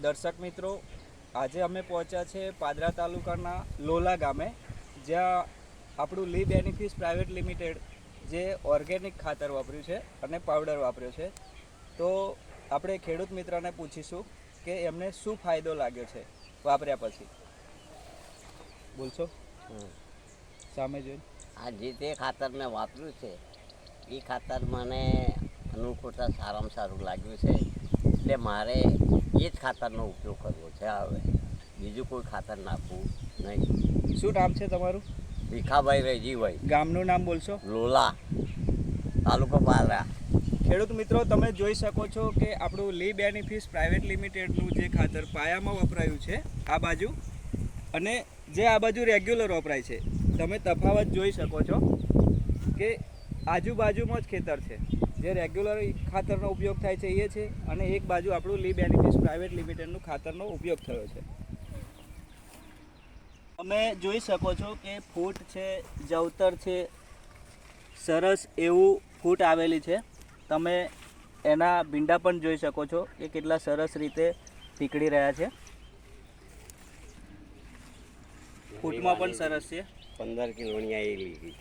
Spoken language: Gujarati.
દર્શક મિત્રો, આજે અમે પહોંચ્યા છે પાદરા તાલુકાના લોલા ગામે, જ્યાં આપણું લી બેનિફિટ્સ પ્રાઇવેટ લિમિટેડ જે ઓર્ગેનિક ખાતર વાપર્યું છે અને પાવડર વાપર્યો છે. તો આપણે ખેડૂત મિત્રને પૂછીશું કે એમને શું ફાયદો લાગ્યો છે વાપર્યા પછી. બોલશો સામે જોઈને. આ જે તે ખાતર મેં વાપર્યું છે એ ખાતર મને અનુકૂળતા સારામાં સારું લાગ્યું છે, એટલે મારે એ જ ખાતરનો ઉપયોગ કરવો છે. હવે બીજું કોઈ ખાતર નાખવું નહીં. શું નામ છે તમારું? ભીખાભાઈ રૈજીભાઈ. ગામનું નામ બોલશો? લોલા, તાલુકો પાદરા. ખેડૂત મિત્રો, તમે જોઈ શકો છો કે આપણું લી બેનિફિટ્સ પ્રાઇવેટ લિમિટેડનું જે ખાતર પાયામાં વપરાયું છે આ બાજુ, અને જે આ બાજુ રેગ્યુલર વપરાય છે, તમે તફાવત જોઈ શકો છો કે આજુબાજુમાં જ ખેતર છે. જે રેગ્યુલર ખાતરનો ઉપયોગ થાય છે એ છે, અને એક બાજુ આપણું લી બેનિફિટ્સ પ્રાઇવેટ લિમિટેડનું ખાતરનો ઉપયોગ થયો છે. તમે જોઈ શકો છો કે ફૂટ છે, જવતર છે, સરસ એવું ફૂટ આવેલી છે. તમે એના ભીંડા પણ જોઈ શકો છો કે કેટલા સરસ રીતે પીકળી રહ્યા છે. ફૂટમાં પણ સરસ છે. 15 કિલોની આવી લીધી.